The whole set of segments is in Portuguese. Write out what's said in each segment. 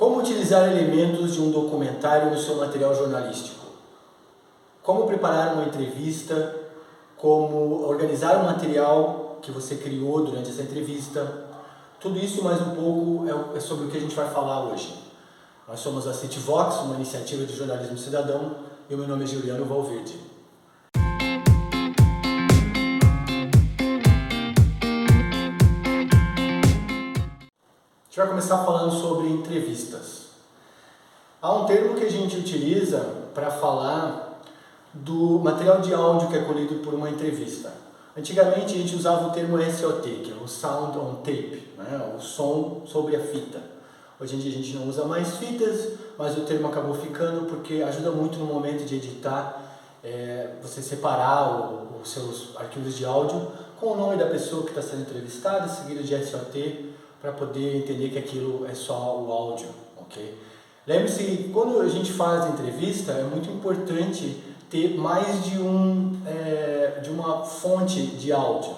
Como utilizar elementos de um documentário no seu material jornalístico? Como preparar uma entrevista? Como organizar o material que você criou durante essa entrevista? Tudo isso e mais um pouco é sobre o que a gente vai falar hoje. Nós somos a CityVox, uma iniciativa de jornalismo cidadão, e o meu nome é Juliano Valverde. A gente vai começar falando sobre entrevistas. Há um termo que a gente utiliza para falar do material de áudio que é colhido por uma entrevista. Antigamente a gente usava o termo SOT, que é o Sound on Tape, né? O som sobre a fita. Hoje em dia a gente não usa mais fitas, mas o termo acabou ficando porque ajuda muito no momento de editar, você separar os seus arquivos de áudio com o nome da pessoa que está sendo entrevistada, seguido de SOT, para poder entender que aquilo é só o áudio, ok? Lembre-se que quando a gente faz entrevista é muito importante ter mais de uma fonte de áudio.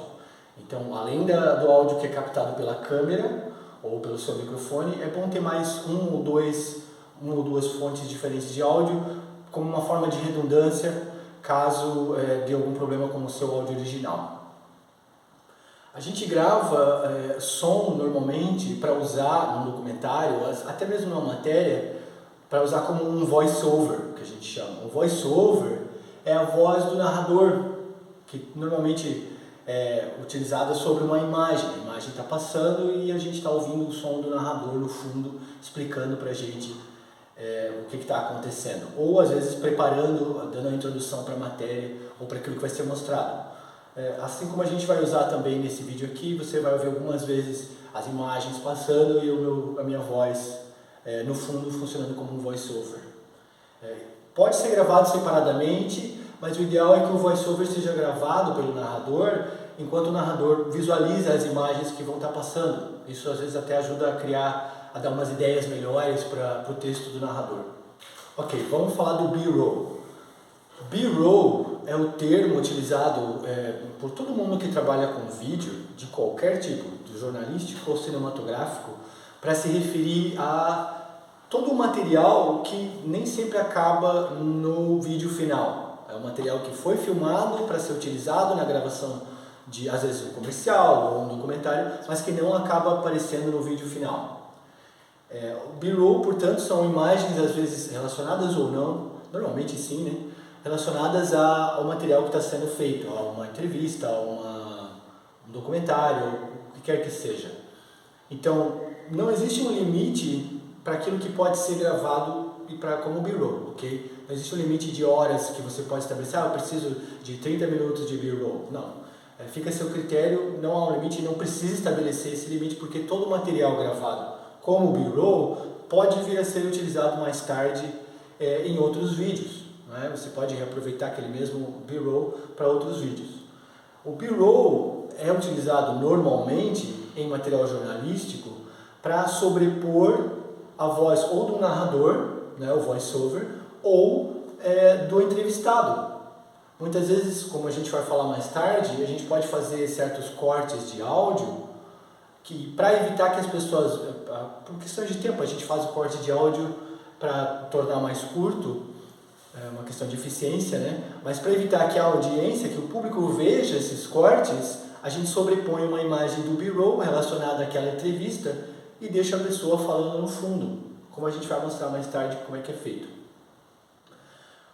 Então, além do áudio que é captado pela câmera ou pelo seu microfone, é bom ter mais uma ou duas fontes diferentes de áudio, como uma forma de redundância, caso dê algum problema com o seu áudio original. A gente grava som normalmente para usar num documentário, até mesmo numa matéria, para usar como um voice-over, que a gente chama. O voice-over é a voz do narrador, que normalmente é utilizada sobre uma imagem. A imagem está passando e a gente está ouvindo o som do narrador no fundo, explicando para a gente o que está acontecendo. Ou às vezes preparando, dando a introdução para a matéria ou para aquilo que vai ser mostrado. Assim como a gente vai usar também nesse vídeo aqui, você vai ouvir algumas vezes as imagens passando e a minha voz no fundo funcionando como um voice-over. Pode ser gravado separadamente, mas o ideal é que o voice-over seja gravado pelo narrador enquanto o narrador visualiza as imagens que vão estar passando. Isso às vezes até ajuda a dar umas ideias melhores para o texto do narrador. Ok, vamos falar do B-roll. B-roll é o termo utilizado por todo mundo que trabalha com vídeo, de qualquer tipo, do jornalístico ou cinematográfico, para se referir a todo o material que nem sempre acaba no vídeo final. É um material que foi filmado para ser utilizado na gravação de, às vezes, um comercial ou um documentário, mas que não acaba aparecendo no vídeo final. O B-roll, portanto, são imagens, às vezes, relacionadas ou não, normalmente sim, né? Relacionadas ao material que está sendo feito, a uma entrevista, a um documentário, o que quer que seja. Então, não existe um limite para aquilo que pode ser gravado como B-roll, ok? Não existe um limite de horas que você pode estabelecer, eu preciso de 30 minutos de B-roll. Não. Fica a seu critério, não há um limite, não precisa estabelecer esse limite, porque todo material gravado como B-roll pode vir a ser utilizado mais tarde em outros vídeos. Você pode reaproveitar aquele mesmo B-roll para outros vídeos. O B-roll é utilizado normalmente em material jornalístico para sobrepor a voz ou do narrador, o voice-over, ou do entrevistado. Muitas vezes, como a gente vai falar mais tarde, a gente pode fazer certos cortes de áudio que, para evitar que as pessoas, por questão de tempo, a gente faz o corte de áudio para tornar mais curto, uma questão de eficiência, né? Mas para evitar que a audiência, que o público veja esses cortes, a gente sobrepõe uma imagem do B-roll relacionada àquela entrevista e deixa a pessoa falando no fundo, como a gente vai mostrar mais tarde como é que é feito.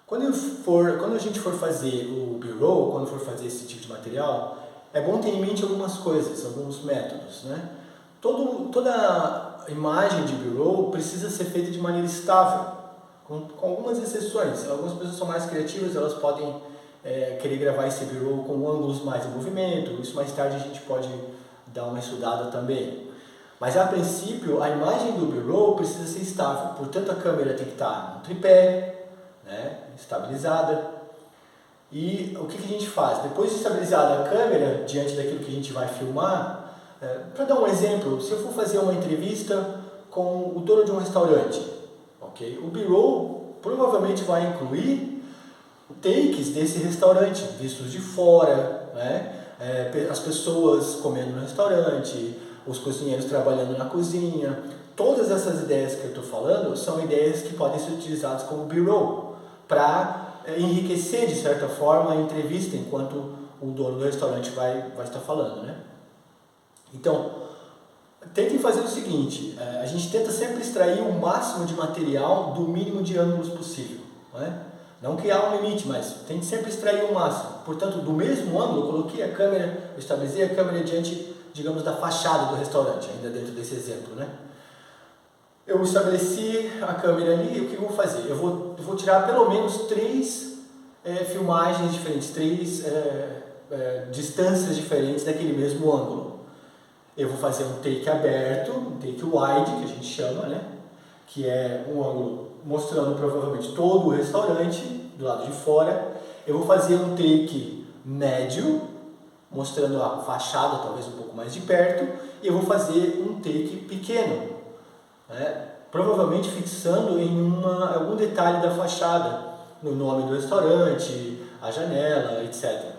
Quando a gente for fazer o B-roll, quando for fazer esse tipo de material, é bom ter em mente algumas coisas, alguns métodos, né? Toda imagem de B-roll precisa ser feita de maneira estável, com algumas exceções. Algumas pessoas são mais criativas, elas podem querer gravar esse B-roll com ângulos mais em movimento, isso mais tarde a gente pode dar uma estudada também. Mas a princípio, a imagem do B-roll precisa ser estável, portanto a câmera tem que estar no tripé, estabilizada. E o que a gente faz? Depois de estabilizada a câmera, diante daquilo que a gente vai filmar, para dar um exemplo, se eu for fazer uma entrevista com o dono de um restaurante, okay? O B-roll provavelmente vai incluir takes desse restaurante, vistos de fora, as pessoas comendo no restaurante, os cozinheiros trabalhando na cozinha, todas essas ideias que eu estou falando são ideias que podem ser utilizadas como B-roll para enriquecer, de certa forma, a entrevista enquanto o dono do restaurante vai estar falando, né? Então, tentem fazer o seguinte, a gente tenta sempre extrair o máximo de material do mínimo de ângulos possível, né? Não criar um limite, mas tente sempre extrair o máximo. Portanto, do mesmo ângulo, eu coloquei a câmera, eu estabeleci a câmera diante, digamos, da fachada do restaurante, ainda dentro desse exemplo, né? Eu estabeleci a câmera ali e o que eu vou fazer? Eu vou tirar pelo menos 3 filmagens diferentes, 3 distâncias diferentes daquele mesmo ângulo. Eu vou fazer um take aberto, um take wide, que a gente chama, né? Que é um ângulo mostrando provavelmente todo o restaurante do lado de fora. Eu vou fazer um take médio, mostrando a fachada talvez um pouco mais de perto. E eu vou fazer um take pequeno, provavelmente fixando em algum detalhe da fachada, no nome do restaurante, a janela, etc.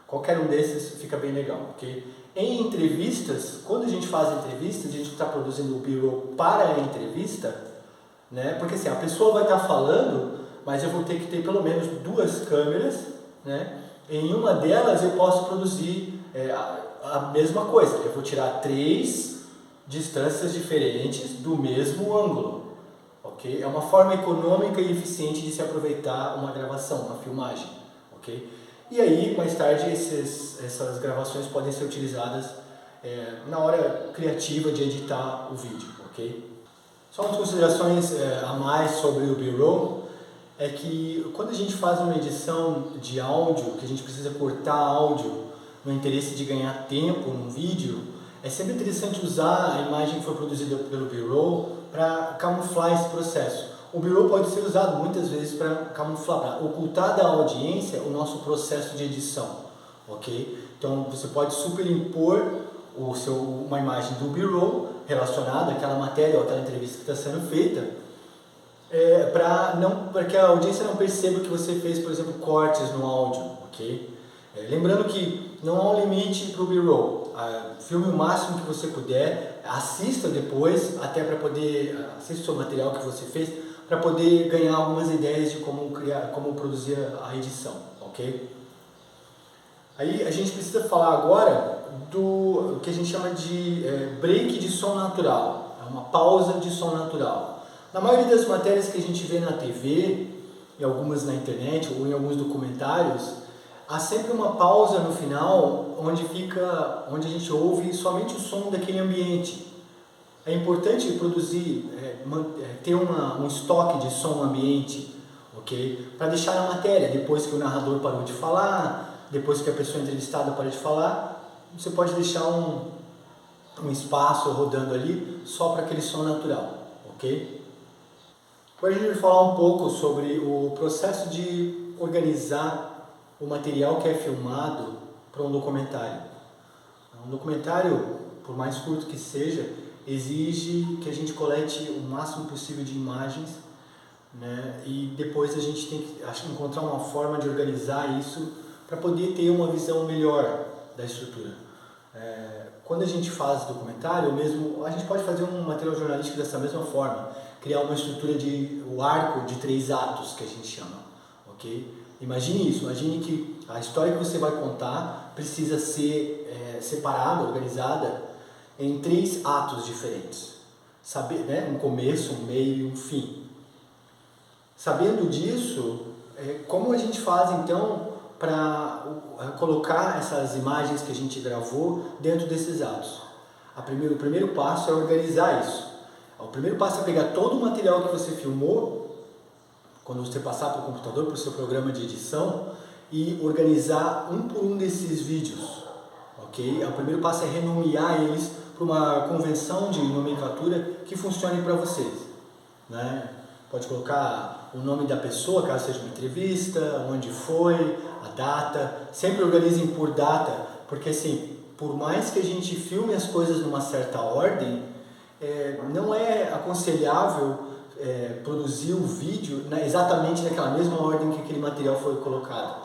Qualquer um desses fica bem legal, ok? Em entrevistas, quando a gente faz entrevistas, a gente está produzindo o B-roll para a entrevista, né? Porque assim, a pessoa vai estar falando, mas eu vou ter que ter pelo menos 2 câmeras, né? Em uma delas eu posso produzir a mesma coisa, eu vou tirar 3 distâncias diferentes do mesmo ângulo, ok? É uma forma econômica e eficiente de se aproveitar uma gravação, uma filmagem, ok? E aí, mais tarde, essas gravações podem ser utilizadas na hora criativa de editar o vídeo, ok? Só umas considerações a mais sobre o B-roll, é que quando a gente faz uma edição de áudio, que a gente precisa cortar áudio no interesse de ganhar tempo num vídeo, é sempre interessante usar a imagem que foi produzida pelo B-roll para camuflar esse processo. O B-roll pode ser usado muitas vezes para camuflar, para ocultar da audiência o nosso processo de edição, ok? Então você pode superimpor uma imagem do B-roll relacionada àquela matéria ou àquela entrevista que está sendo feita, para que a audiência não perceba que você fez, por exemplo, cortes no áudio, ok? Lembrando que não há um limite para o B-roll. Filme o máximo que você puder, assista depois, até para poder assistir o seu material que você fez, para poder ganhar algumas ideias de como produzir a edição, ok? Aí a gente precisa falar agora do que a gente chama de break de som natural, é uma pausa de som natural. Na maioria das matérias que a gente vê na TV, e algumas na internet ou em alguns documentários, há sempre uma pausa no final onde a gente ouve somente o som daquele ambiente. É importante produzir, ter um estoque de som ambiente, ok? Para deixar na matéria, depois que o narrador parou de falar, depois que a pessoa entrevistada parou de falar, você pode deixar um espaço rodando ali só para aquele som natural, ok? Agora a gente vai falar um pouco sobre o processo de organizar o material que é filmado para um documentário. Um documentário, por mais curto que seja, exige que a gente colete o máximo possível de imagens, né? E depois a gente tem que encontrar uma forma de organizar isso para poder ter uma visão melhor da estrutura. Quando a gente faz documentário, a gente pode fazer um material jornalístico dessa mesma forma, criar uma estrutura o arco de 3 atos que a gente chama, ok? Imagine isso, imagine que a história que você vai contar precisa ser separada, organizada em 3 atos diferentes. Um começo, um meio e um fim. Sabendo disso, como a gente faz então para colocar essas imagens que a gente gravou dentro desses atos? O primeiro passo é organizar isso. O primeiro passo é pegar todo o material que você filmou, quando você passar para o computador, para o seu programa de edição, e organizar um por um desses vídeos, ok? O primeiro passo é renomear eles para uma convenção de nomenclatura que funcione para vocês, né? Pode colocar o nome da pessoa, caso seja uma entrevista, onde foi, a data. Sempre organizem por data, porque assim, por mais que a gente filme as coisas numa certa ordem, não é aconselhável produzir o vídeo exatamente naquela mesma ordem que aquele material foi colocado.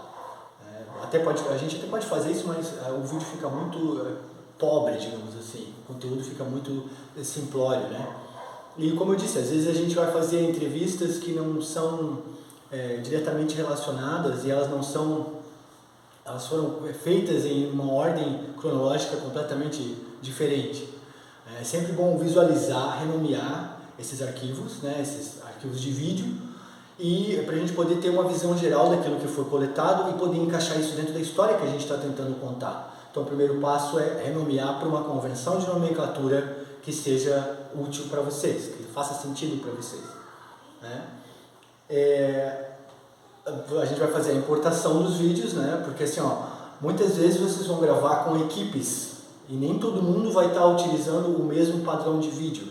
A gente até pode fazer isso, mas o vídeo fica muito pobre, digamos assim. O conteúdo fica muito simplório, né? E como eu disse, às vezes a gente vai fazer entrevistas que não são diretamente relacionadas e elas foram feitas em uma ordem cronológica completamente diferente. É sempre bom visualizar, renomear esses arquivos, né, esses arquivos de vídeo, e para a gente poder ter uma visão geral daquilo que foi coletado e poder encaixar isso dentro da história que a gente está tentando contar. Então o primeiro passo é renomear para uma convenção de nomenclatura que seja útil para vocês, que faça sentido para vocês, né? A gente vai fazer a importação dos vídeos, né? Porque assim, muitas vezes vocês vão gravar com equipes e nem todo mundo vai estar utilizando o mesmo padrão de vídeo,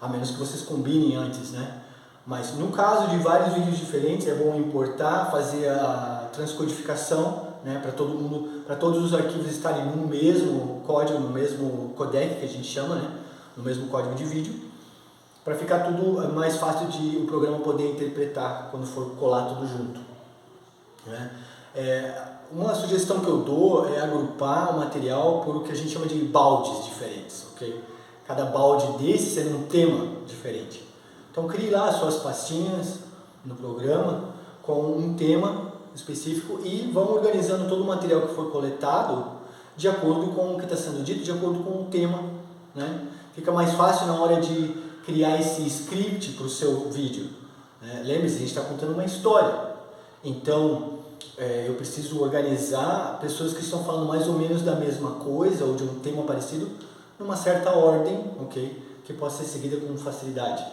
a menos que vocês combinem antes, né? Mas no caso de vários vídeos diferentes, é bom importar, fazer a transcodificação, né, para todo mundo, para todos os arquivos estarem no mesmo código, no mesmo codec que a gente chama, né, no mesmo código de vídeo, para ficar tudo mais fácil de o programa poder interpretar quando for colar tudo junto, né? Uma sugestão que eu dou é agrupar o material por o que a gente chama de baldes diferentes, ok? Cada balde desse sendo um tema diferente. Então crie lá as suas pastinhas no programa com um tema específico e vão organizando todo o material que for coletado de acordo com o que está sendo dito, de acordo com o tema, né? Fica mais fácil na hora de criar esse script para o seu vídeo, né? Lembre-se, a gente está contando uma história, então eu preciso organizar pessoas que estão falando mais ou menos da mesma coisa ou de um tema parecido numa certa ordem, ok? Que possa ser seguida com facilidade.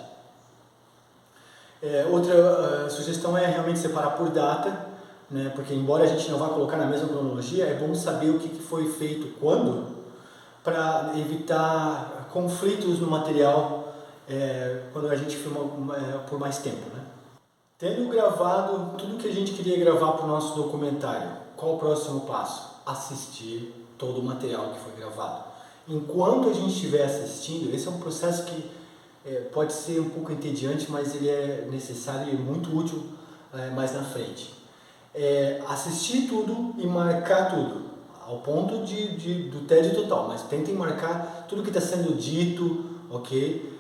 Outra sugestão é realmente separar por data, né? Porque embora a gente não vá colocar na mesma cronologia, é bom saber o que foi feito quando, para evitar conflitos no material quando a gente filma por mais tempo, né? Tendo gravado tudo que a gente queria gravar para o nosso documentário, qual o próximo passo? Assistir todo o material que foi gravado. Enquanto a gente estiver assistindo, esse é um processo que pode ser um pouco entediante, mas ele é necessário e muito útil mais na frente. Assistir tudo e marcar tudo, ao ponto do tédio total, mas tentem marcar tudo que está sendo dito, ok?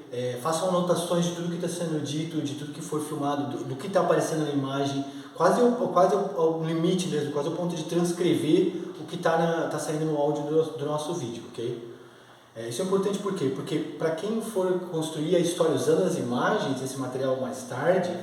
Façam anotações de tudo que está sendo dito, de tudo que foi filmado, do que está aparecendo na imagem, quase ao limite mesmo, quase ao ponto de transcrever o que está saindo no áudio do nosso vídeo, ok? Isso é importante por quê? Porque para quem for construir a história usando as imagens, esse material mais tarde,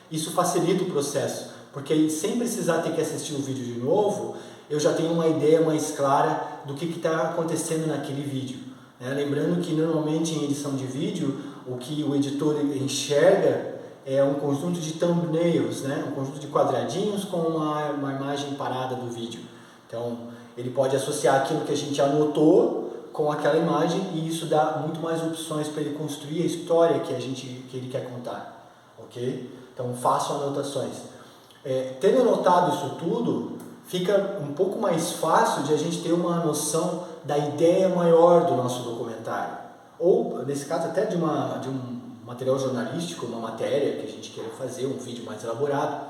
isso facilita o processo, porque sem precisar ter que assistir o vídeo de novo, eu já tenho uma ideia mais clara do que está acontecendo naquele vídeo. Lembrando que normalmente em edição de vídeo, o que o editor enxerga é um conjunto de thumbnails, né? Um conjunto de quadradinhos com uma imagem parada do vídeo. Então, ele pode associar aquilo que a gente anotou com aquela imagem e isso dá muito mais opções para ele construir a história que ele quer contar, ok? Então façam anotações. Tendo anotado isso tudo, fica um pouco mais fácil de a gente ter uma noção da ideia maior do nosso documentário, ou nesse caso até de um material jornalístico, uma matéria que a gente queira fazer, um vídeo mais elaborado.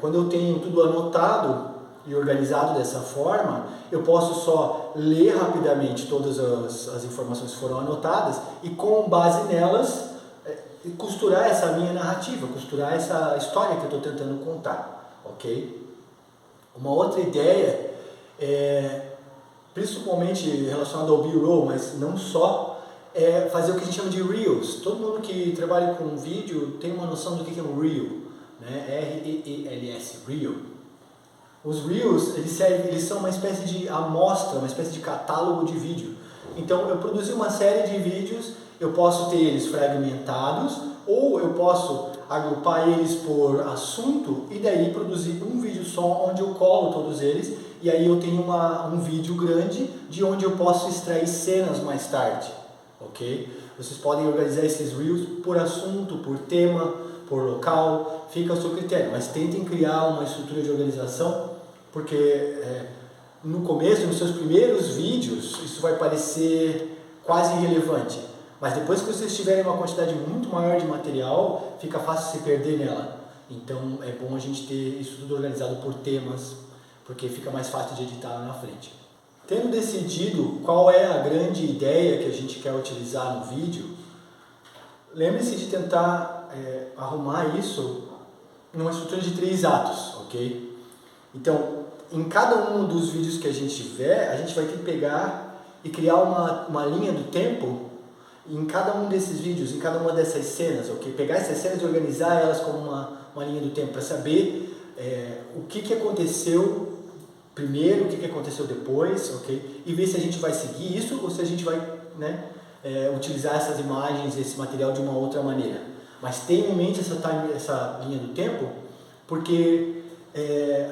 Quando eu tenho tudo anotado e organizado dessa forma, eu posso só ler rapidamente todas as informações que foram anotadas e com base nelas costurar essa minha narrativa, costurar essa história que eu estou tentando contar, ok? Uma outra ideia, principalmente relacionada ao B-roll, mas não só, é fazer o que a gente chama de Reels. Todo mundo que trabalha com vídeo tem uma noção do que é um Reel, né? R-E-E-L-S, Reel. Os Reels, eles são uma espécie de amostra, uma espécie de catálogo de vídeo. Então, eu produzi uma série de vídeos, eu posso ter eles fragmentados, ou eu posso agrupar eles por assunto, e daí produzir um vídeo só, onde eu colo todos eles, e aí eu tenho um vídeo grande, de onde eu posso extrair cenas mais tarde, ok? Vocês podem organizar esses Reels por assunto, por tema, por local, fica ao seu critério, mas tentem criar uma estrutura de organização, porque no começo, nos seus primeiros vídeos, isso vai parecer quase irrelevante, mas depois que vocês tiverem uma quantidade muito maior de material, fica fácil se perder nela. Então é bom a gente ter isso tudo organizado por temas, porque fica mais fácil de editar lá na frente. Tendo decidido qual é a grande ideia que a gente quer utilizar no vídeo, lembre-se de tentar arrumar isso numa estrutura de 3 atos, ok? Então, em cada um dos vídeos que a gente tiver, a gente vai ter que pegar e criar uma linha do tempo em cada um desses vídeos, em cada uma dessas cenas, ok? Pegar essas cenas e organizar elas como uma linha do tempo, para saber o que aconteceu primeiro, o que aconteceu depois, ok? E ver se a gente vai seguir isso ou se a gente vai, né, utilizar essas imagens, esse material de uma outra maneira. Mas tenha em mente essa linha do tempo, porque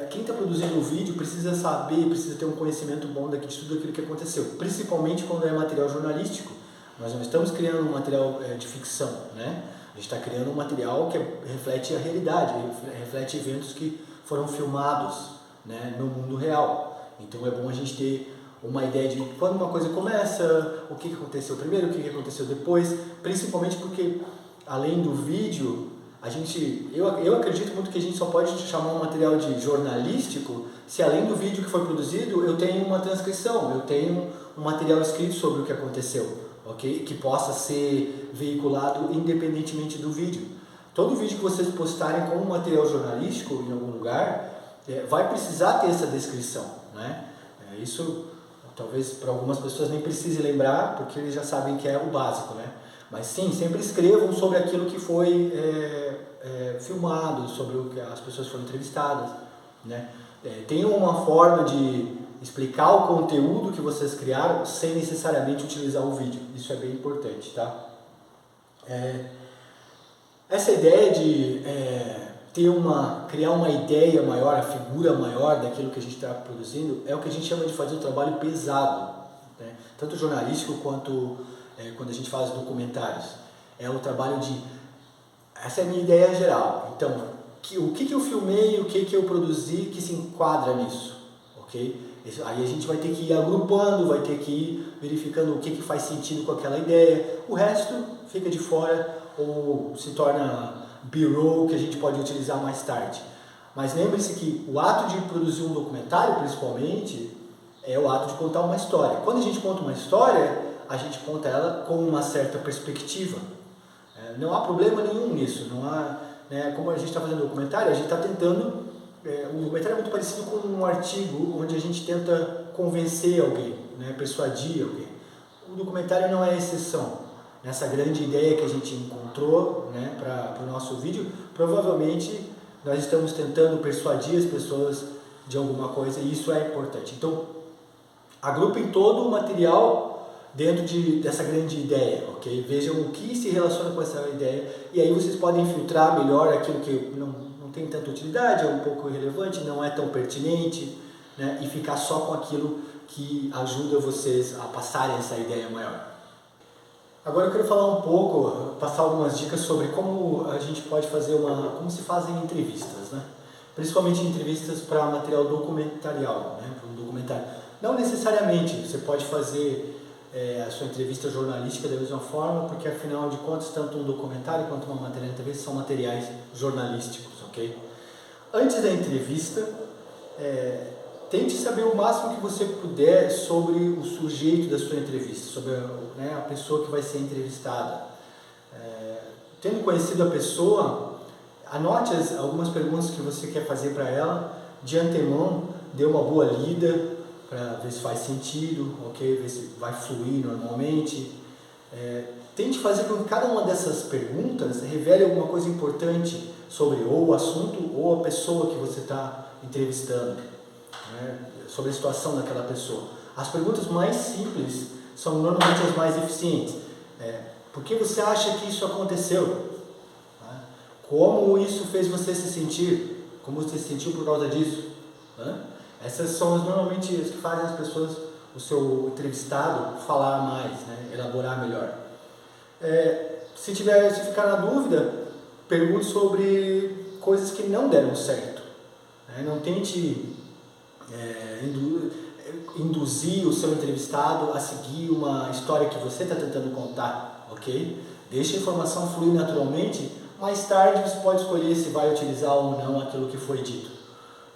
quem está produzindo o vídeo precisa saber, precisa ter um conhecimento bom de tudo aquilo que aconteceu, principalmente quando é material jornalístico. Nós não estamos criando um material de ficção, né? A gente está criando um material que reflete a realidade, reflete eventos que foram filmados, né, no mundo real. Então é bom a gente ter uma ideia de quando uma coisa começa, o que aconteceu primeiro, o que aconteceu depois, principalmente porque, além do vídeo, eu acredito muito que a gente só pode chamar um material de jornalístico se, além do vídeo que foi produzido, eu tenho uma transcrição, eu tenho um material escrito sobre o que aconteceu, ok? Que possa ser veiculado independentemente do vídeo. Todo vídeo que vocês postarem como material jornalístico em algum lugar, vai precisar ter essa descrição, né? Isso talvez para algumas pessoas nem precise lembrar, porque eles já sabem que é o básico, né? Mas sim, sempre escrevam sobre aquilo que foi filmado, sobre o que as pessoas foram entrevistadas, né? Tenham uma forma de explicar o conteúdo que vocês criaram sem necessariamente utilizar o vídeo. Isso é bem importante, tá? Essa ideia de criar uma ideia maior, a figura maior daquilo que a gente está produzindo, é o que a gente chama de fazer o trabalho pesado, né? Tanto jornalístico quanto quando a gente faz documentários. É o trabalho essa é a minha ideia geral. Então, o que eu filmei, o que eu produzi que se enquadra nisso, ok? Aí a gente vai ter que ir agrupando, vai ter que ir verificando o que faz sentido com aquela ideia. O resto fica de fora ou se torna B-roll, que a gente pode utilizar mais tarde. Mas lembre-se que o ato de produzir um documentário, principalmente, é o ato de contar uma história. Quando a gente conta uma história, a gente conta ela com uma certa perspectiva. Não há problema nenhum nisso. Não há, né, como a gente está fazendo documentário, a gente está tentando... um documentário é muito parecido com um artigo onde a gente tenta convencer alguém, né, persuadir alguém. O documentário não é exceção. Nessa grande ideia que a gente encontrou, né, para o nosso vídeo, provavelmente nós estamos tentando persuadir as pessoas de alguma coisa e isso é importante. Então, agrupem todo o material dentro dessa grande ideia, ok? Vejam o que se relaciona com essa ideia e aí vocês podem filtrar melhor aquilo que não tem tanta utilidade, é um pouco irrelevante, não é tão pertinente, né, e ficar só com aquilo que ajuda vocês a passarem essa ideia maior. Agora eu quero falar um pouco, passar algumas dicas sobre como a gente pode fazer como se fazem entrevistas, né? Principalmente entrevistas para material documentarial, né? Para um documentário. Não necessariamente, você pode fazer a sua entrevista jornalística da mesma forma, porque afinal de contas, tanto um documentário quanto uma matéria de entrevista são materiais jornalísticos, ok? Antes da entrevista, tente saber o máximo que você puder sobre o sujeito da sua entrevista, sobre a pessoa que vai ser entrevistada. Tendo conhecido a pessoa, anote algumas perguntas que você quer fazer para ela de antemão, dê uma boa lida para ver se faz sentido, ok? Ver se vai fluir normalmente. Tente fazer com que cada uma dessas perguntas revele alguma coisa importante sobre ou o assunto ou a pessoa que você está entrevistando, né? Sobre a situação daquela pessoa. As perguntas mais simples são normalmente as mais eficientes. Por que você acha que isso aconteceu? Como isso fez você se sentir? Como você se sentiu por causa disso? Essas são normalmente as que fazem as pessoas, o seu entrevistado, falar mais, né? Elaborar melhor. Se ficar na dúvida, pergunte sobre coisas que não deram certo. Não tente induzir o seu entrevistado a seguir uma história que você está tentando contar, ok? Deixe a informação fluir naturalmente, mais tarde você pode escolher se vai utilizar ou não aquilo que foi dito,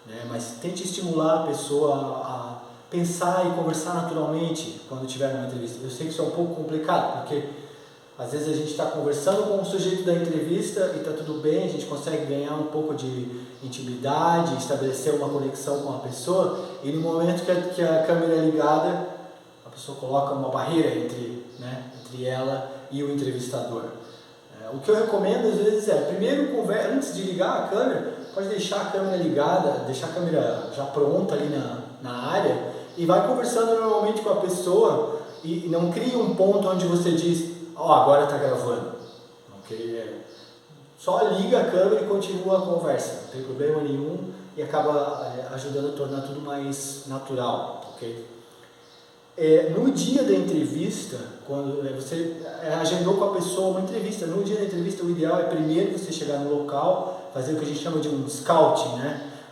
né? Mas tente estimular a pessoa a pensar e conversar naturalmente quando tiver uma entrevista. Eu sei que isso é um pouco complicado, porque Às vezes a gente está conversando com o sujeito da entrevista e está tudo bem, a gente consegue ganhar um pouco de intimidade, estabelecer uma conexão com a pessoa, e no momento que a câmera é ligada, a pessoa coloca uma barreira entre ela e o entrevistador. O que eu recomendo às vezes primeiro, antes de ligar a câmera, pode deixar a câmera ligada, deixar a câmera já pronta ali na área, e vai conversando normalmente com a pessoa, e não cria um ponto onde você diz, agora está gravando. Okay? Só liga a câmera e continua a conversa, não tem problema nenhum, e acaba ajudando a tornar tudo mais natural. Okay? No dia da entrevista, quando você agendou com a pessoa uma entrevista, no dia da entrevista o ideal é primeiro você chegar no local, fazer o que a gente chama de um scouting,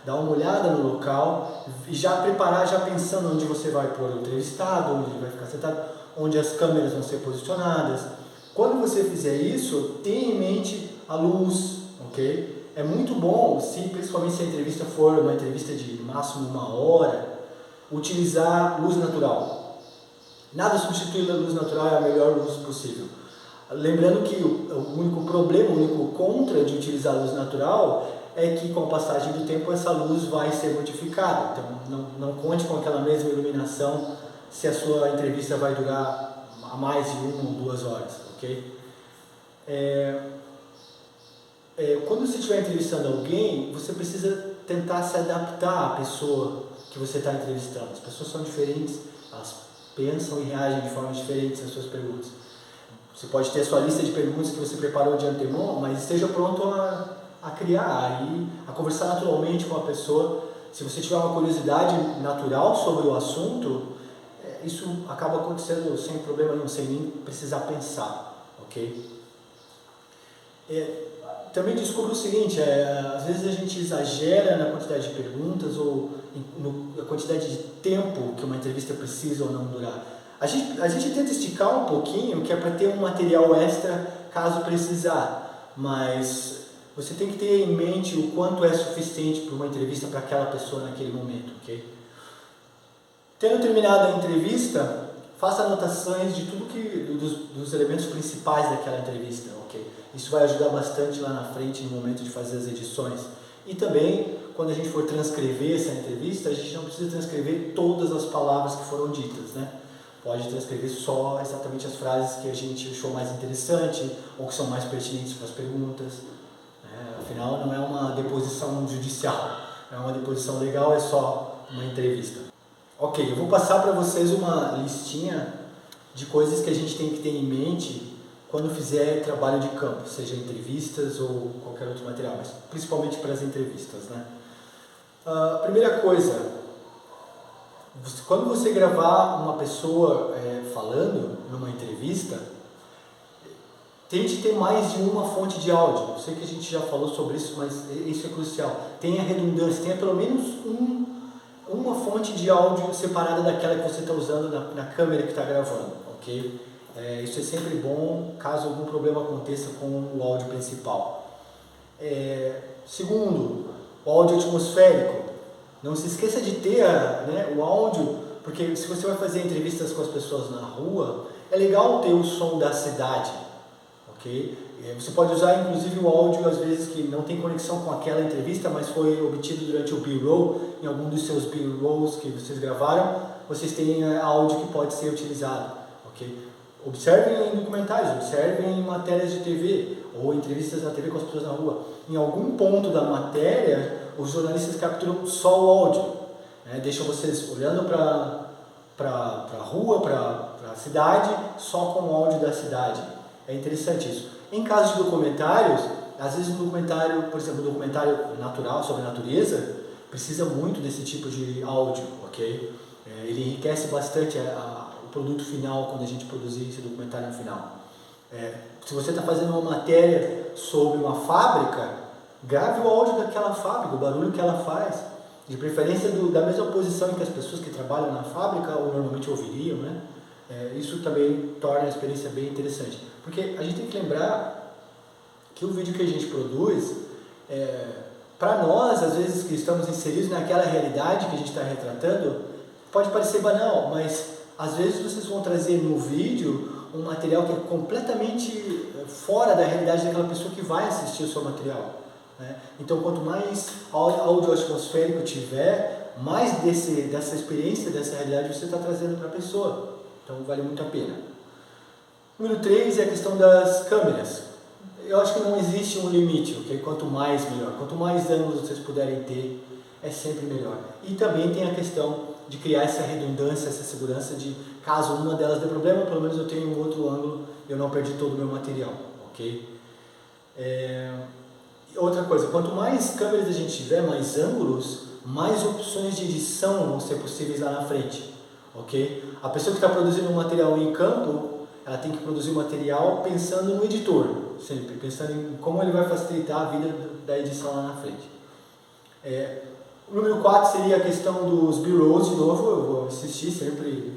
dar uma olhada no local e já preparar, já pensando onde você vai pôr o entrevistado, onde ele vai ficar sentado, onde as câmeras vão ser posicionadas. Quando você fizer isso, tenha em mente a luz, ok? É muito bom, principalmente se a entrevista for uma entrevista de no máximo 1 hora, utilizar luz natural. Nada substitui a luz natural, é a melhor luz possível. Lembrando que o único problema, o único contra de utilizar a luz natural é que com a passagem do tempo essa luz vai ser modificada. Então não conte com aquela mesma iluminação se a sua entrevista vai durar a mais de 1 ou 2 horas, ok? Quando você estiver entrevistando alguém, você precisa tentar se adaptar à pessoa que você está entrevistando. As pessoas são diferentes, elas pensam e reagem de formas diferentes às suas perguntas. Você pode ter a sua lista de perguntas que você preparou de antemão, mas esteja pronto a criar, a conversar naturalmente com a pessoa. Se você tiver uma curiosidade natural sobre o assunto, isso acaba acontecendo sem problema nenhum, sem nem precisar pensar, ok? Também descubro o seguinte, às vezes a gente exagera na quantidade de perguntas ou na quantidade de tempo que uma entrevista precisa ou não durar. A gente tenta esticar um pouquinho, que é para ter um material extra caso precisar, mas você tem que ter em mente o quanto é suficiente para uma entrevista para aquela pessoa naquele momento, ok? Tendo terminado a entrevista, faça anotações de tudo dos elementos principais daquela entrevista, ok? Isso vai ajudar bastante lá na frente no momento de fazer as edições. E também, quando a gente for transcrever essa entrevista, a gente não precisa transcrever todas as palavras que foram ditas, Pode transcrever só exatamente as frases que a gente achou mais interessante ou que são mais pertinentes para as perguntas. Afinal, não é uma deposição judicial, é uma deposição legal, é só uma entrevista. Ok, eu vou passar para vocês uma listinha de coisas que a gente tem que ter em mente quando fizer trabalho de campo, seja entrevistas ou qualquer outro material, mas principalmente para as entrevistas. Primeira coisa, quando você gravar uma pessoa falando numa entrevista, tente ter mais de uma fonte de áudio. Eu sei que a gente já falou sobre isso, mas isso é crucial. Tenha redundância, tenha pelo menos uma fonte de áudio separada daquela que você está usando na câmera que está gravando, ok? Isso é sempre bom caso algum problema aconteça com o áudio principal. Segundo, o áudio atmosférico. Não se esqueça de ter o áudio, porque se você vai fazer entrevistas com as pessoas na rua, é legal ter o som da cidade, ok? Você pode usar inclusive o áudio às vezes que não tem conexão com aquela entrevista, mas foi obtido durante o B-roll, em algum dos seus B-rolls que vocês gravaram, vocês têm áudio que pode ser utilizado, ok? Observem em documentários, observem em matérias de TV ou entrevistas na TV com as pessoas na rua. Em algum ponto da matéria, os jornalistas capturam só o áudio, deixam vocês olhando para a rua, para a cidade, só com o áudio da cidade. É interessante isso. Em caso de documentários, às vezes um documentário, por exemplo, um documentário natural sobre a natureza, precisa muito desse tipo de áudio, ok? Ele enriquece bastante o produto final quando a gente produzir esse documentário no final. Se você está fazendo uma matéria sobre uma fábrica, grave o áudio daquela fábrica, o barulho que ela faz, de preferência da mesma posição em que as pessoas que trabalham na fábrica ou normalmente ouviriam, isso também torna a experiência bem interessante. Porque a gente tem que lembrar que o vídeo que a gente produz, para nós, às vezes que estamos inseridos naquela realidade que a gente está retratando, pode parecer banal, mas às vezes vocês vão trazer no vídeo um material que é completamente fora da realidade daquela pessoa que vai assistir o seu material, né? Então, quanto mais áudio atmosférico tiver, mais dessa experiência, dessa realidade você está trazendo para a pessoa. Então, vale muito a pena. Número 3 é a questão das câmeras. Eu acho que não existe um limite, ok? Quanto mais, melhor. Quanto mais ângulos vocês puderem ter, é sempre melhor. E também tem a questão de criar essa redundância, essa segurança de, caso uma delas dê problema, pelo menos eu tenho um outro ângulo e eu não perdi todo o meu material, ok? Outra coisa, quanto mais câmeras a gente tiver, mais ângulos, mais opções de edição vão ser possíveis lá na frente, ok? A pessoa que está produzindo um material em campo, ela tem que produzir o material pensando no editor, sempre, pensando em como ele vai facilitar a vida da edição lá na frente. O número 4 seria a questão dos B-rolls, de novo, eu vou insistir sempre,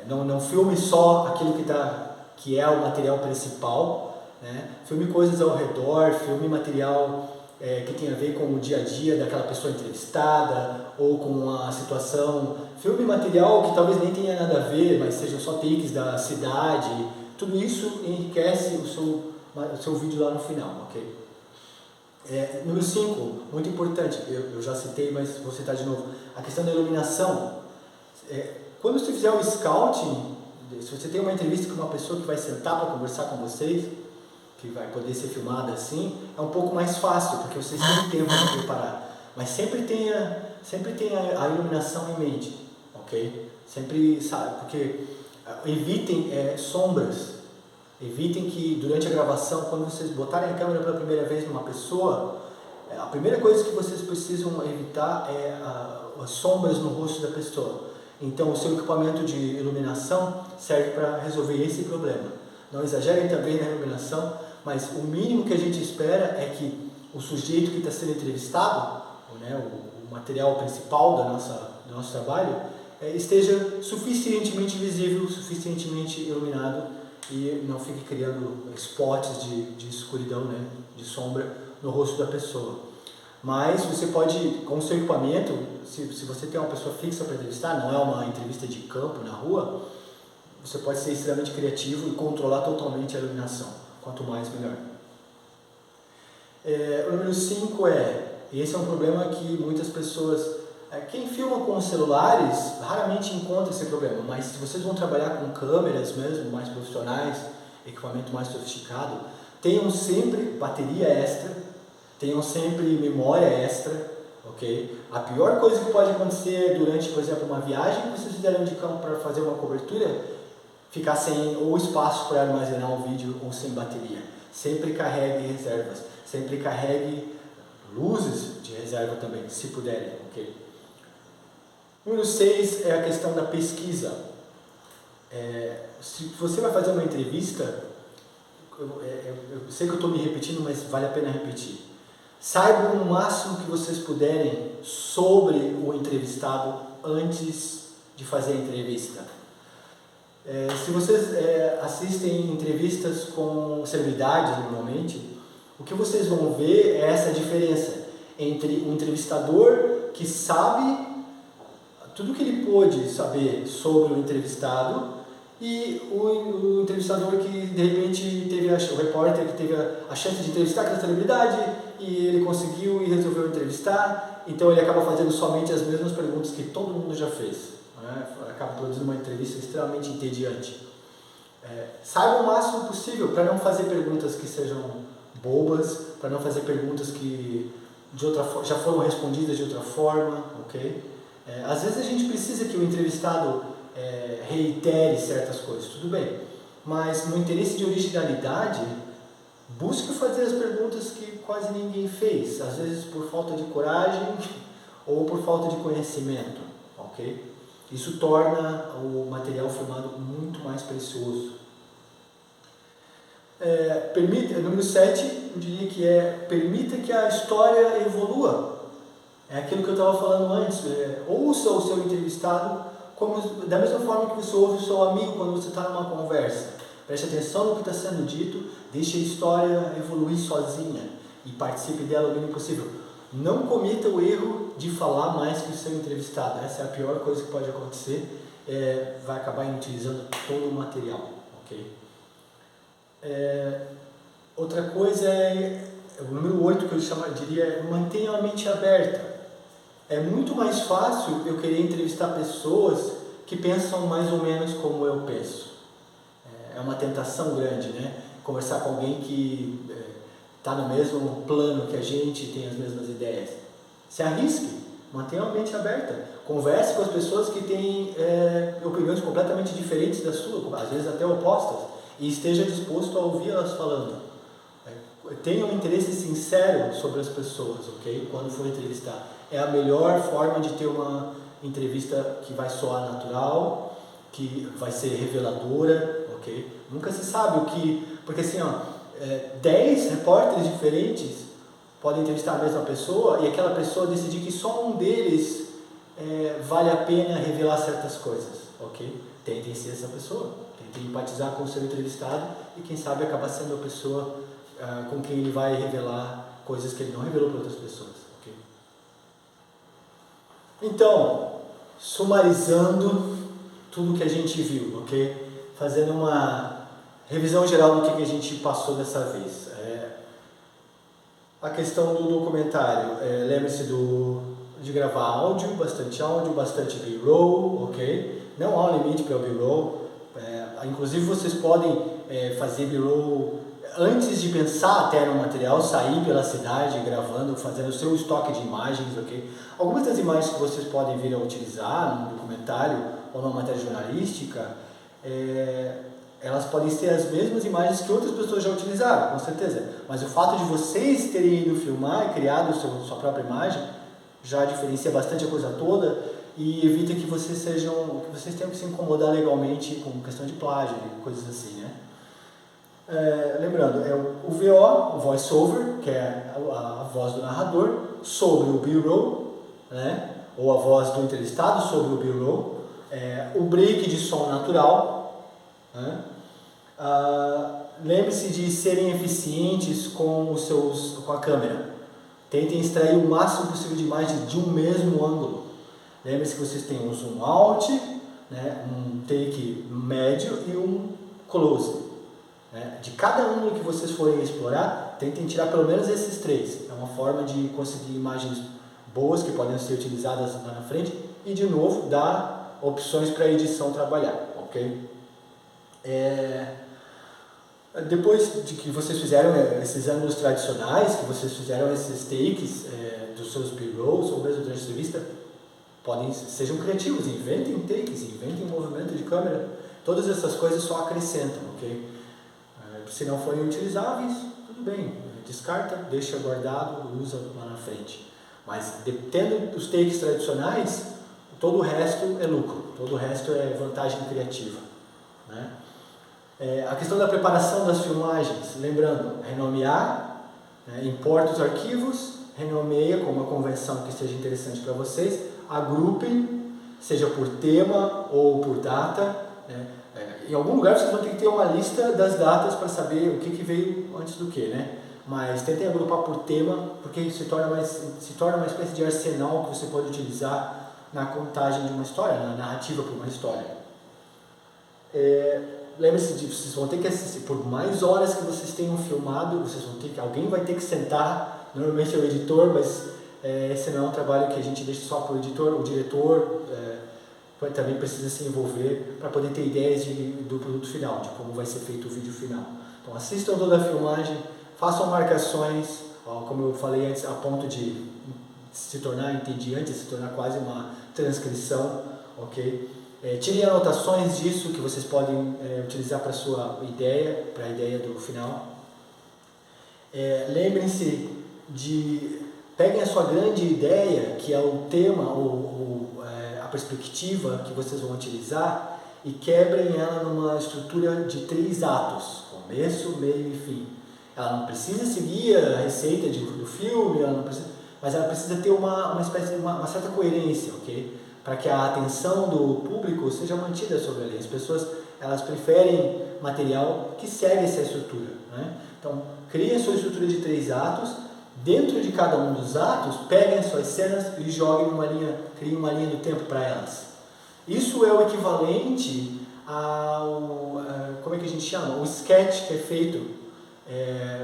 não filme só aquilo que é o material principal, né? Filme coisas ao redor, filme material que tem a ver com o dia a dia daquela pessoa entrevistada, ou com a situação, filme material que talvez nem tenha nada a ver, mas sejam só takes da cidade, tudo isso enriquece o seu vídeo lá no final, ok? Número 5, muito importante, eu já citei, mas vou citar de novo, a questão da iluminação. Quando você fizer o scouting, se você tem uma entrevista com uma pessoa que vai sentar para conversar com vocês, que vai poder ser filmada assim, é um pouco mais fácil, porque vocês têm tempo para preparar. Mas sempre tenha a iluminação em mente, ok? Sempre, sabe, porque evitem sombras. Evitem que durante a gravação, quando vocês botarem a câmera pela primeira vez numa pessoa, a primeira coisa que vocês precisam evitar é as sombras no rosto da pessoa. Então, o seu equipamento de iluminação serve para resolver esse problema. Não exagerem também na iluminação, mas o mínimo que a gente espera é que o sujeito que está sendo entrevistado, né, o material principal do nosso trabalho, esteja suficientemente visível, suficientemente iluminado, e não fique criando spots de escuridão, né, de sombra no rosto da pessoa. Mas você pode, com o seu equipamento, se você tem uma pessoa fixa para entrevistar, não é uma entrevista de campo na rua, você pode ser extremamente criativo e controlar totalmente a iluminação. Quanto mais, melhor. O número 5 e esse é um problema que muitas pessoas... quem filma com os celulares raramente encontra esse problema, mas se vocês vão trabalhar com câmeras mesmo, mais profissionais, equipamento mais sofisticado, tenham sempre bateria extra, tenham sempre memória extra, ok? A pior coisa que pode acontecer durante, por exemplo, uma viagem que vocês fizeram de campo para fazer uma cobertura, ficar sem ou espaço para armazenar o vídeo ou sem bateria. Sempre carregue reservas, sempre carregue luzes de reserva também, se puderem, ok? Número 6 é a questão da pesquisa. Se você vai fazer uma entrevista, eu sei que eu estou me repetindo, mas vale a pena repetir. Saibam o máximo que vocês puderem sobre o entrevistado antes de fazer a entrevista. Se vocês assistem entrevistas com celebridades normalmente, o que vocês vão ver é essa diferença entre um entrevistador que sabe tudo que ele pôde saber sobre o entrevistado e o entrevistador que de repente o repórter que teve a chance de entrevistar aquela celebridade e ele conseguiu e resolveu entrevistar, então ele acaba fazendo somente as mesmas perguntas que todo mundo já fez, né? Acaba produzindo uma entrevista extremamente entediante. Saiba o máximo possível para não fazer perguntas que sejam bobas, para não fazer perguntas que já foram respondidas de outra forma, ok? Às vezes a gente precisa que o entrevistado reitere certas coisas, tudo bem, mas no interesse de originalidade, busque fazer as perguntas que quase ninguém fez, às vezes por falta de coragem ou por falta de conhecimento, ok? Isso torna o material filmado muito mais precioso. Número 7, eu diria que permita que a história evolua. É aquilo que eu estava falando antes, ouça o seu entrevistado da mesma forma que você ouve o seu amigo quando você está numa conversa. Preste atenção no que está sendo dito, deixe a história evoluir sozinha e participe dela o mínimo possível. Não cometa o erro de falar mais que o seu entrevistado. Essa é a pior coisa que pode acontecer, vai acabar inutilizando todo o material. ok? Outra coisa o número 8 que eu diria é mantenha a mente aberta. É muito mais fácil eu querer entrevistar pessoas que pensam mais ou menos como eu penso. É uma tentação grande, né? Conversar com alguém que está no mesmo plano que a gente, tem as mesmas ideias. Se arrisque, mantenha a mente aberta. Converse com as pessoas que têm opiniões completamente diferentes da sua, às vezes até opostas, e esteja disposto a ouvir elas falando. Tenha um interesse sincero sobre as pessoas, ok? Quando for entrevistar. É a melhor forma de ter uma entrevista que vai soar natural, que vai ser reveladora, ok? Nunca se sabe o que... Porque assim, 10 repórteres diferentes podem entrevistar a mesma pessoa e aquela pessoa decidir que só um deles vale a pena revelar certas coisas, ok? Tentem ser essa pessoa, tentem empatizar com o seu entrevistado e quem sabe acabar sendo a pessoa com quem ele vai revelar coisas que ele não revelou para outras pessoas, ok? Então, sumarizando tudo que a gente viu, ok? Fazendo uma revisão geral do que a gente passou dessa vez. A questão do documentário, lembre-se de gravar áudio, bastante B-roll, ok? Não há um limite para o B-roll. Inclusive vocês podem fazer B-roll antes de pensar até no material, sair pela cidade gravando, fazendo o seu estoque de imagens, ok? Algumas das imagens que vocês podem vir a utilizar no documentário ou numa matéria jornalística, elas podem ser as mesmas imagens que outras pessoas já utilizaram, com certeza. Mas o fato de vocês terem ido filmar e criado sua própria imagem já diferencia bastante a coisa toda e evita que vocês tenham que se incomodar legalmente com questão de plágio e coisas assim, né? Lembrando, o VO, o voice-over, que é a voz do narrador, sobre o B-roll, né? Ou a voz do entrevistado sobre o B-roll, o break de som natural, né? Lembre-se de serem eficientes com a câmera. Tentem extrair o máximo possível de imagem de um mesmo ângulo. Lembre-se que vocês têm um zoom out, né? Um take médio e um close. De cada ângulo que vocês forem explorar, tentem tirar pelo menos esses 3. É uma forma de conseguir imagens boas que podem ser utilizadas lá na frente e, de novo, dar opções para a edição trabalhar, ok? Depois de que vocês fizeram esses ângulos tradicionais, que vocês fizeram esses takes dos seus B-rolls ou mesmo durante a entrevista, sejam criativos, inventem takes, inventem movimento de câmera. Todas essas coisas só acrescentam, ok? Se não forem utilizáveis, tudo bem, descarta, deixa guardado, usa lá na frente. Mas tendo os takes tradicionais, todo o resto é lucro, todo o resto é vantagem criativa, né? A questão da preparação das filmagens, lembrando, renomear, importa os arquivos, renomeia com uma convenção que seja interessante para vocês, agrupem, seja por tema ou por data. Em algum lugar vocês vão ter que ter uma lista das datas para saber o que veio antes do que, né? Mas tentem agrupar por tema, porque isso se torna uma espécie de arsenal que você pode utilizar na contagem de uma história, na narrativa para uma história. Lembre-se de vocês vão ter que assistir, por mais horas que vocês tenham filmado, alguém vai ter que sentar, normalmente é o editor, mas esse não é um trabalho que a gente deixa só para o editor, o diretor também precisa se envolver para poder ter ideias do produto final, de como vai ser feito o vídeo final. Então assistam toda a filmagem, façam marcações, como eu falei antes, a ponto de se tornar entediante, se tornar quase uma transcrição, ok? Tirem anotações disso que vocês podem utilizar para a sua ideia, para a ideia do final. Lembrem-se peguem a sua grande ideia, que é o tema ou a perspectiva que vocês vão utilizar e quebrem ela numa estrutura de 3 atos, começo, meio e fim. Ela não precisa seguir a receita do filme, mas ela precisa ter uma certa coerência, ok? Para que a atenção do público seja mantida sobre ela. As pessoas elas preferem material que segue essa estrutura, né? Então, criem a sua estrutura de 3 atos. Dentro de cada um dos atos, peguem as suas cenas e criem uma linha do tempo para elas. Isso é o equivalente como é que a gente chama? O sketch que é feito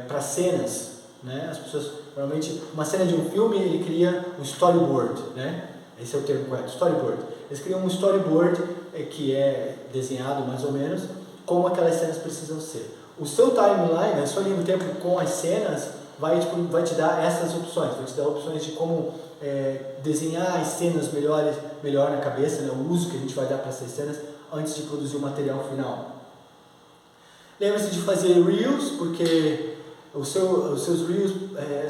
para cenas, né? As pessoas, normalmente, uma cena de um filme, ele cria um storyboard, né? Esse é o termo correto, storyboard. Eles criam um storyboard que é desenhado mais ou menos como aquelas cenas precisam ser. O seu timeline, a sua linha do tempo com as cenas, vai te dar essas opções, vai te dar opções de como desenhar as cenas melhor na cabeça, né? O uso que a gente vai dar para essas cenas antes de produzir o material final. Lembre-se de fazer Reels, porque os seus Reels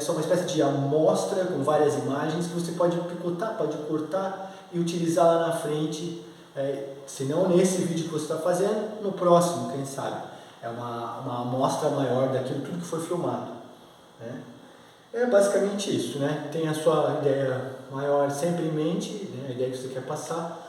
são uma espécie de amostra com várias imagens que você pode picotar, pode cortar e utilizar lá na frente, se não nesse vídeo que você está fazendo, no próximo, quem sabe. É uma amostra maior daquilo tudo que foi filmado, né? É basicamente isso, né? Tem a sua ideia maior sempre em mente, né? A ideia que você quer passar,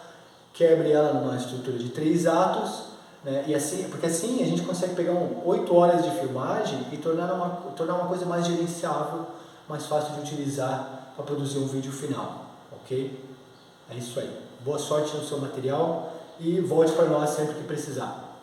quebre ela numa estrutura de 3 atos, né? E assim, porque assim a gente consegue pegar 8 horas de filmagem e tornar uma coisa mais gerenciável, mais fácil de utilizar para produzir um vídeo final, ok? É isso aí. Boa sorte no seu material e volte para nós sempre que precisar.